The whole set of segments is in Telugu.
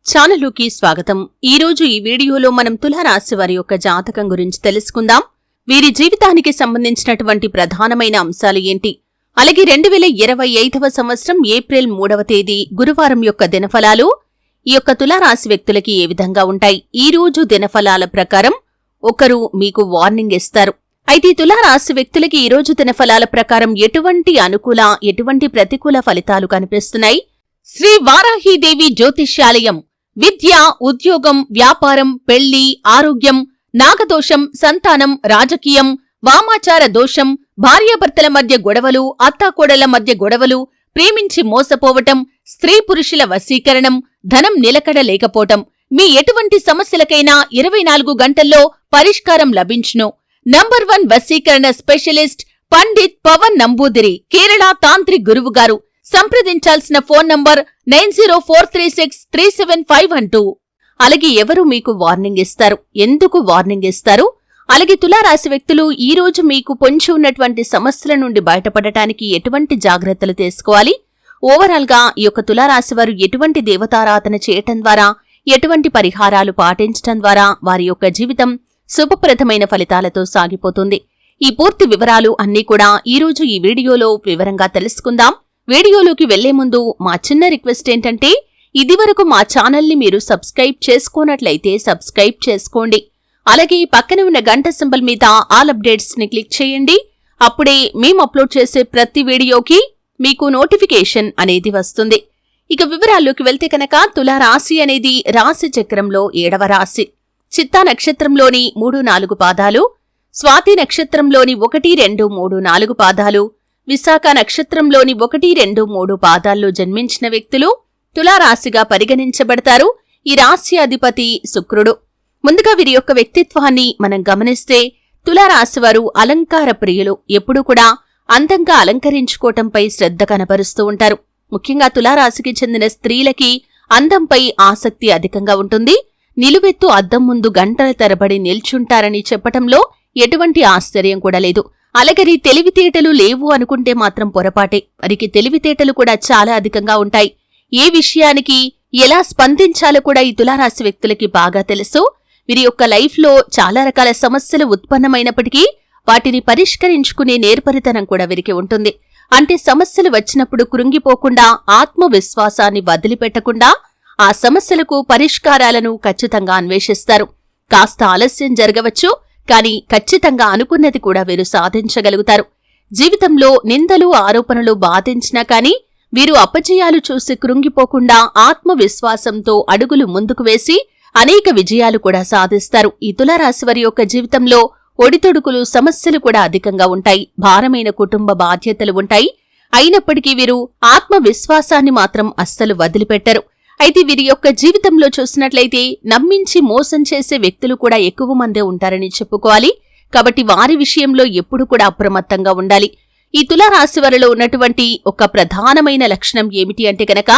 ఛానలుకి స్వాగతం. ఈరోజు ఈ వీడియోలో మనం తులారాశి వారి యొక్క జాతకం గురించి తెలుసుకుందాం. వీరి జీవితానికి సంబంధించినటువంటి ప్రధానమైన అంశాలు ఏంటి, అలాగే 2025వ సంవత్సరం ఏప్రిల్ 3వ తేదీ గురువారం యొక్క దినఫలాలు ఈ యొక్క తులారాశి వ్యక్తులకి ఏ విధంగా ఉంటాయి. ఈ రోజు దినఫలాల ప్రకారం ఒకరు మీకు వార్నింగ్ ఇస్తారు. అయితే తులారాశి వ్యక్తులకి ఈ రోజు దినఫలాల ప్రకారం ఎటువంటి అనుకూల, ఎటువంటి ప్రతికూల ఫలితాలు కనిపిస్తున్నాయి. శ్రీ వారాహీదేవి జ్యోతిష్యాలయం విద్య, ఉద్యోగం, వ్యాపారం, పెళ్లి, ఆరోగ్యం, నాగదోషం, సంతానం, రాజకీయం, వామాచార దోషం, భార్యాభర్తల మధ్య గొడవలు, అత్తాకోడళ్ల మధ్య గొడవలు, ప్రేమించి మోసపోవటం, స్త్రీ పురుషుల వశీకరణం, ధనం నిలకడ లేకపోవటం, మీ ఎటువంటి సమస్యలకైనా 24 గంటల్లో పరిష్కారం లభించును. నంబర్ 1 వశీకరణ స్పెషలిస్ట్ పండిత్ పవన్ నంబూదిరి, కేరళ తాంత్రిక్ గురువుగారు. సంప్రదించాల్సిన ఫోన్ నంబర్ 9043637512. అలాగే ఎవరు మీకు వార్నింగ్ ఇస్తారు, ఎందుకు వార్నింగ్ ఇస్తారు, అలాగే తులారాశి వ్యక్తులు ఈ రోజు మీకు పొంచి ఉన్నటువంటి సమస్యల నుండి బయటపడటానికి ఎటువంటి జాగ్రత్తలు తీసుకోవాలి, ఓవరాల్ గా ఈ యొక్క తులారాశి వారు ఎటువంటి దేవతారాధన చేయటం ద్వారా, ఎటువంటి పరిహారాలు పాటించటం ద్వారా వారి యొక్క జీవితం శుభప్రదమైన ఫలితాలతో సాగిపోతుంది. ఈ పూర్తి వివరాలు అన్నీ కూడా ఈ రోజు ఈ వీడియోలో వివరంగా తెలుసుకుందాం. వీడియోలోకి వెళ్లే ముందు మా చిన్న రిక్వెస్ట్ ఏంటంటే, ఇదివరకు మా ఛానల్ని మీరు సబ్స్క్రైబ్ చేసుకోనట్లయితే సబ్స్క్రైబ్ చేసుకోండి. అలాగే పక్కన ఉన్న గంట సింబల్ మీద ఆల్ అప్డేట్స్ ని క్లిక్ చేయండి. అప్పుడే మేము అప్లోడ్ చేసే ప్రతి వీడియోకి మీకు నోటిఫికేషన్ అనేది వస్తుంది. ఇక వివరాల్లోకి వెళ్తే కనుక, తులారాశి అనేది రాశి చక్రంలో 7వ రాశి. చిత్తా నక్షత్రంలోని 3-4 పాదాలు, స్వాతి నక్షత్రంలోని 1, 2, 3, 4 పాదాలు, విశాఖ నక్షత్రంలోని 1, 2, 3 పాదాల్లో జన్మించిన వ్యక్తులు తులారాశిగా పరిగణించబడతారు. ఈ రాశి అధిపతి శుక్రుడు. ముందుగా వీరి యొక్క వ్యక్తిత్వాన్ని మనం గమనిస్తే, తులారాశివారు అలంకార ప్రియులు. ఎప్పుడూ కూడా అందంగా అలంకరించుకోవటంపై శ్రద్ధ కనబరుస్తూ ఉంటారు. ముఖ్యంగా తులారాశికి చెందిన స్త్రీలకి అందంపై ఆసక్తి అధికంగా ఉంటుంది. నిలువెత్తు అద్దం ముందు గంటల తరబడి నిల్చుంటారని చెప్పటంలో ఎటువంటి ఆశ్చర్యం కూడా లేదు. అలాగని తెలివితేటలు లేవు అనుకుంటే మాత్రం పొరపాటే. వారికి తెలివితేటలు కూడా చాలా అధికంగా ఉంటాయి. ఏ విషయానికి ఎలా స్పందించాలో కూడా ఈ తులారాశి వ్యక్తులకి బాగా తెలుసు. వీరి యొక్క లైఫ్లో చాలా రకాల సమస్యలు ఉత్పన్నమైనప్పటికీ వాటిని పరిష్కరించుకునే నేర్పరితనం కూడా వీరికి ఉంటుంది. అంటే సమస్యలు వచ్చినప్పుడు కృంగిపోకుండా, ఆత్మవిశ్వాసాన్ని వదిలిపెట్టకుండా ఆ సమస్యలకు పరిష్కారాలను ఖచ్చితంగా అన్వేషిస్తారు. కాస్త ఆలస్యం జరగవచ్చు, కానీ ఖచ్చితంగా అనుకున్నది కూడా వీరు సాధించగలుగుతారు. జీవితంలో నిందలు, ఆరోపణలు బాధించినా కానీ వీరు అపజయాలు చూసి కృంగిపోకుండా ఆత్మవిశ్వాసంతో అడుగులు ముందుకు వేసి అనేక విజయాలు కూడా సాధిస్తారు. ఈ తులారాశి వారి యొక్క జీవితంలో ఒడితొడుకులు, సమస్యలు కూడా అధికంగా ఉంటాయి. భారమైన కుటుంబ బాధ్యతలు ఉంటాయి. అయినప్పటికీ వీరు ఆత్మవిశ్వాసాన్ని మాత్రం అస్సలు వదిలిపెట్టరు. అయితే వీరి యొక్క జీవితంలో చూసినట్లయితే నమ్మించి మోసం చేసే వ్యక్తులు కూడా ఎక్కువ మందే ఉంటారని చెప్పుకోవాలి. కాబట్టి వారి విషయంలో ఎప్పుడు కూడా అప్రమత్తంగా ఉండాలి. ఈ తులారాశి వారిలో ఉన్నటువంటి ఒక ప్రధానమైన లక్షణం ఏమిటి అంటే కనుక,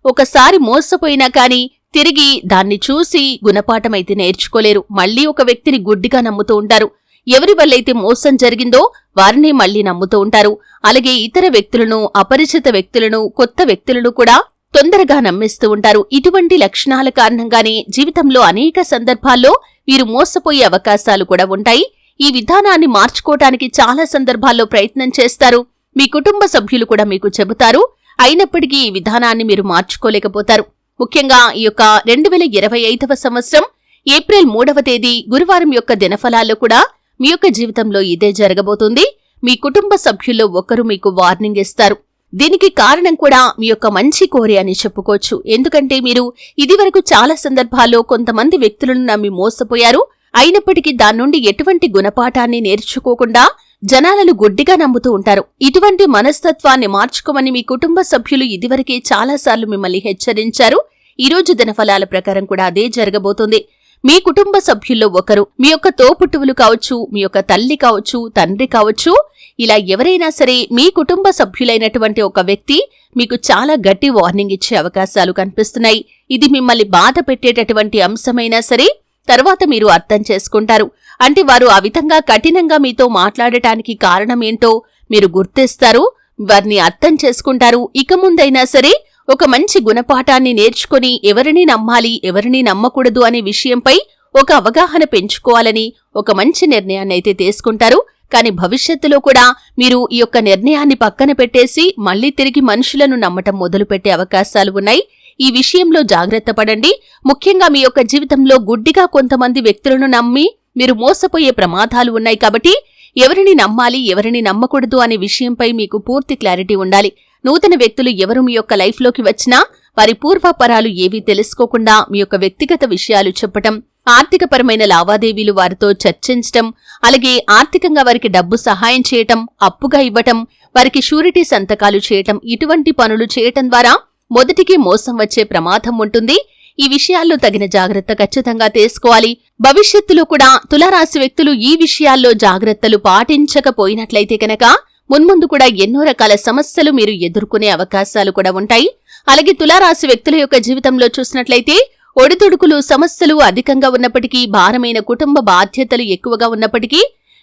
ఒకసారి మోసపోయినా కానీ తిరిగి దాన్ని చూసి గుణపాఠమైతే నేర్చుకోలేరు. మళ్లీ ఒక వ్యక్తిని గుడ్డిగా నమ్ముతూ ఉంటారు. ఎవరి వల్లైతే మోసం జరిగిందో వారిని మళ్లీ నమ్ముతూ ఉంటారు. అలాగే ఇతర వ్యక్తులను, అపరిచిత వ్యక్తులను, కొత్త వ్యక్తులను కూడా తొందరగా నమ్మిస్తూ ఉంటారు. ఇటువంటి లక్షణాల కారణంగానే జీవితంలో అనేక సందర్భాల్లో వీరు మోసపోయే అవకాశాలు కూడా ఉంటాయి. ఈ విధానాన్ని మార్చుకోవటానికి చాలా సందర్భాల్లో ప్రయత్నం చేస్తారు. మీ కుటుంబ సభ్యులు కూడా మీకు చెబుతారు. అయినప్పటికీ ఈ విధానాన్ని మీరు మార్చుకోలేకపోతారు. ముఖ్యంగా ఈ యొక్క 2025వ సంవత్సరం ఏప్రిల్ 3వ తేదీ గురువారం యొక్క దినఫలాల్లో కూడా మీ యొక్క జీవితంలో ఇదే జరగబోతుంది. మీ కుటుంబ సభ్యుల్లో ఒకరు మీకు వార్నింగ్ ఇస్తారు. దీనికి కారణం కూడా మీ యొక్క మంచి కోరే అని చెప్పుకోవచ్చు. ఎందుకంటే మీరు ఇదివరకు చాలా సందర్భాల్లో కొంతమంది వ్యక్తులను నమ్మి మోసపోయారు. అయినప్పటికీ దాని నుండి ఎటువంటి గుణపాఠాన్ని నేర్చుకోకుండా జనాలను గుడ్డిగా నమ్ముతూ ఉంటారు. ఇటువంటి మనస్తత్వాన్ని మార్చుకోమని మీ కుటుంబ సభ్యులు ఇదివరకే చాలాసార్లు మిమ్మల్ని హెచ్చరించారు. ఈ రోజు దినఫలాల ప్రకారం కూడా అదే జరగబోతుంది. మీ కుటుంబ సభ్యుల్లో ఒకరు, మీ యొక్క తోపుట్టువులు కావచ్చు, మీ యొక్క తల్లి కావచ్చు, తండ్రి కావచ్చు, ఇలా ఎవరైనా సరే మీ కుటుంబ సభ్యులైనటువంటి ఒక వ్యక్తి మీకు చాలా గట్టి వార్నింగ్ ఇచ్చే అవకాశాలు కనిపిస్తున్నాయి. ఇది మిమ్మల్ని బాధ పెట్టేటటువంటి అంశమైనా సరే తర్వాత మీరు అర్థం చేసుకుంటారు. అంటే వారు ఆ విధంగా కఠినంగా మీతో మాట్లాడటానికి కారణమేంటో మీరు గుర్తిస్తారు, వారిని అర్థం చేసుకుంటారు. ఇక ముందైనా సరే ఒక మంచి గుణపాఠాన్ని నేర్చుకుని ఎవరిని నమ్మాలి ఎవరిని నమ్మకూడదు అనే విషయంపై ఒక అవగాహన పెంచుకోవాలని ఒక మంచి నిర్ణయాన్నైతే తీసుకుంటారు. కాని భవిష్యత్తులో కూడా మీరు ఈ యొక్క నిర్ణయాన్ని పక్కన పెట్టేసి మళ్లీ తిరిగి మనుషులను నమ్మటం మొదలుపెట్టే అవకాశాలు ఉన్నాయి. ఈ విషయంలో జాగ్రత్త పడండి. ముఖ్యంగా మీ యొక్క జీవితంలో గుడ్డిగా కొంతమంది వ్యక్తులను నమ్మి మీరు మోసపోయే ప్రమాదాలు ఉన్నాయి. కాబట్టి ఎవరిని నమ్మాలి ఎవరిని నమ్మకూడదు అనే విషయంపై మీకు పూర్తి క్లారిటీ ఉండాలి. నూతన వ్యక్తులు ఎవరు మీ యొక్క లైఫ్లోకి వచ్చినా వారి పూర్వపరాలు ఏవీ తెలుసుకోకుండా మీ యొక్క వ్యక్తిగత విషయాలు చెప్పటం, ఆర్థికపరమైన లావాదేవీలు వారితో చర్చించటం, అలాగే ఆర్థికంగా వారికి డబ్బు సహాయం చేయటం, అప్పుగా ఇవ్వటం, వారికి షూరిటీ సంతకాలు చేయటం, ఇటువంటి పనులు చేయటం ద్వారా మొదటికి మోసం వచ్చే ప్రమాదం ఉంటుంది. ఈ విషయాల్లో తగిన జాగ్రత్త ఖచ్చితంగా తీసుకోవాలి. భవిష్యత్తులో కూడా తులారాశి వ్యక్తులు ఈ విషయాల్లో జాగ్రత్తలు పాటించకపోయినట్లయితే కనుక మున్ముందు కూడా ఎన్నో రకాల సమస్యలు మీరు ఎదుర్కొనే అవకాశాలు కూడా ఉంటాయి. అలాగే తులారాశి వ్యక్తుల యొక్క జీవితంలో చూసినట్లయితే ఒడిదుడుకులు సమస్యలు అధికంగా ఉన్నప్పటికీ, భారమైన కుటుంబ బాధ్యతలు ఎక్కువగా ఉన్నప్పటికీ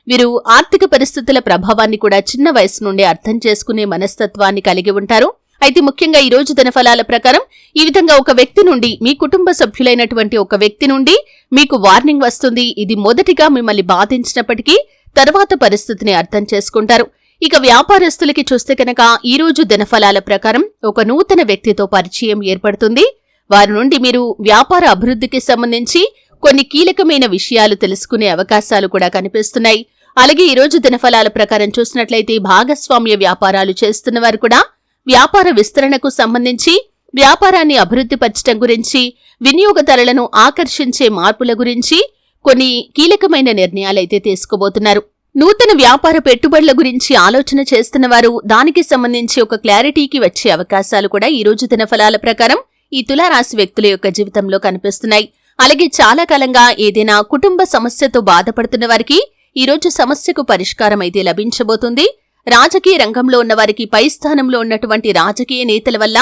వీరు ఆర్థిక పరిస్థితుల ప్రభావాన్ని కూడా చిన్న వయసు నుండి అర్థం చేసుకునే మనస్తత్వాన్ని కలిగి ఉంటారు. అయితే ముఖ్యంగా ఈ రోజు దినఫలాల ప్రకారం ఈ విధంగా ఒక వ్యక్తి నుండి, మీ కుటుంబ సభ్యులైనటువంటి ఒక వ్యక్తి నుండి మీకు వార్నింగ్ వస్తుంది. ఇది మొదటిగా మిమ్మల్ని బాధించినప్పటికీ తర్వాత పరిస్థితిని అర్థం చేసుకుంటారు. ఇక వ్యాపారస్తులకి చూస్తే కనుక ఈ రోజు దినఫలాల ప్రకారం ఒక నూతన వ్యక్తితో పరిచయం ఏర్పడుతుంది. వారి నుండి మీరు వ్యాపార అభివృద్ధికి సంబంధించి కొన్ని కీలకమైన విషయాలు తెలుసుకునే అవకాశాలు కూడా కనిపిస్తున్నాయి. అలాగే ఈ రోజు దినఫలాల ప్రకారం చూసినట్లయితే భాగస్వామ్య వ్యాపారాలు చేస్తున్న వారు కూడా వ్యాపార విస్తరణకు సంబంధించి, వ్యాపారాన్ని అభివృద్ధిపరచడం గురించి, వినియోగదారులను ఆకర్షించే మార్పుల గురించి కొన్ని కీలకమైన నిర్ణయాలైతే తీసుకోబోతున్నారు. నూతన వ్యాపార పెట్టుబడుల గురించి ఆలోచన చేస్తున్నవారు దానికి సంబంధించి ఒక క్లారిటీకి వచ్చే అవకాశాలు కూడా ఈ రోజు దినఫలాల ప్రకారం ఈ తులారాశి వ్యక్తుల యొక్క జీవితంలో కనిపిస్తున్నాయి. అలాగే చాలా కాలంగా ఏదైనా కుటుంబ సమస్యతో బాధపడుతున్న వారికి ఈ రోజు సమస్యకు పరిష్కారం అయితే లభించబోతుంది. రాజకీయ రంగంలో ఉన్నవారికి పై స్థానంలో ఉన్నటువంటి రాజకీయ నేతల వల్ల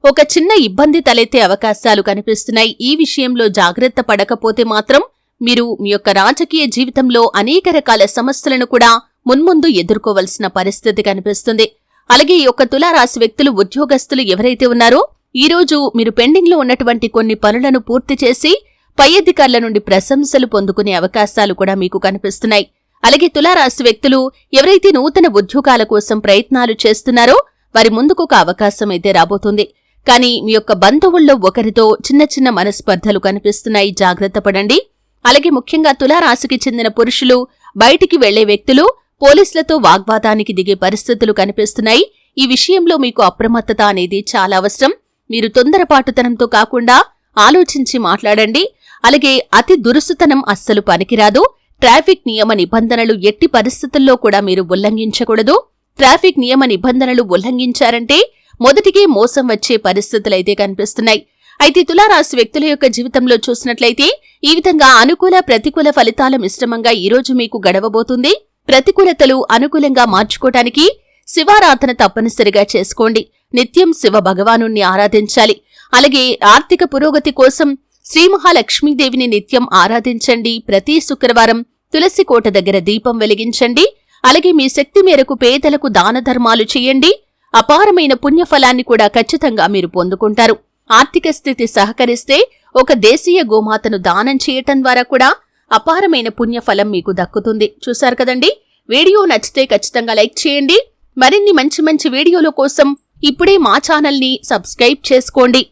ఒక చిన్న ఇబ్బంది తలెత్తే అవకాశాలు కనిపిస్తున్నాయి. ఈ విషయంలో జాగ్రత్త పడకపోతే మాత్రం మీరు మీ యొక్క రాజకీయ జీవితంలో అనేక రకాల సమస్యలను కూడా మున్ముందు ఎదుర్కోవలసిన పరిస్థితి కనిపిస్తుంది. అలాగే ఈ యొక్క తులారాశి వ్యక్తులు, ఉద్యోగస్తులు ఎవరైతే ఉన్నారో ఈ రోజు మీరు పెండింగ్ లో ఉన్నటువంటి కొన్ని పనులను పూర్తి చేసి పై అధికారుల నుండి ప్రశంసలు పొందుకునే అవకాశాలు కూడా మీకు కనిపిస్తున్నాయి. అలాగే తులారాశి వ్యక్తులు ఎవరైతే నూతన ఉద్యోగాల కోసం ప్రయత్నాలు చేస్తున్నారో వారి ముందుకు ఒక అవకాశం అయితే రాబోతుంది. కానీ మీ యొక్క బంధువుల్లో ఒకరితో చిన్న చిన్న మనస్పర్ధలు కనిపిస్తున్నాయి, జాగ్రత్త పడండి. అలాగే ముఖ్యంగా తులారాశికి చెందిన పురుషులు, బయటికి వెళ్లే వ్యక్తులు పోలీసులతో వాగ్వాదానికి దిగే పరిస్థితులు కనిపిస్తున్నాయి. ఈ విషయంలో మీకు అప్రమత్తత అనేది చాలా అవసరం. మీరు తొందరపాటుతనంతో కాకుండా ఆలోచించి మాట్లాడండి. అలాగే అతి దురుసుతనం అస్సలు పనికిరాదు. ట్రాఫిక్ నియమ నిబంధనలు ఎట్టి పరిస్థితుల్లో కూడా మీరు ఉల్లంఘించకూడదు. ట్రాఫిక్ నియమ నిబంధనలు ఉల్లంఘించారంటే మొదటికే మోసం వచ్చే పరిస్థితులైతే కనిపిస్తున్నాయి. అయితే తులారాశి వ్యక్తుల యొక్క జీవితంలో చూసినట్లయితే ఈ విధంగా అనుకూల ప్రతికూల ఫలితాల మిశ్రమంగా ఈ రోజు మీకు గడవబోతుంది. ప్రతికూలతలు అనుకూలంగా మార్చుకోవటానికి శివారాధన తప్పనిసరిగా చేసుకోండి. నిత్యం శివ భగవానుణ్ణి ఆరాధించాలి. అలాగే ఆర్థిక పురోగతి కోసం శ్రీ మహాలక్ష్మీదేవిని నిత్యం ఆరాధించండి. ప్రతి శుక్రవారం తులసి కోట దగ్గర దీపం వెలిగించండి. అలాగే మీ శక్తి మేరకు పేదలకు దాన ధర్మాలు చేయండి. అపారమైన పుణ్యఫలాన్ని కూడా ఖచ్చితంగా మీరు పొందుకుంటారు. ఆర్థిక స్థితి సహకరిస్తే ఒక దేశీయ గోమాతను దానం చేయటం ద్వారా కూడా అపారమైన పుణ్యఫలం మీకు దక్కుతుంది. చూశారు కదండి. వీడియో నచ్చితే ఖచ్చితంగా లైక్ చేయండి. మరిన్ని మంచి మంచి వీడియోల కోసం ఇప్పుడే మా ఛానల్ని సబ్స్క్రైబ్ చేసుకోండి.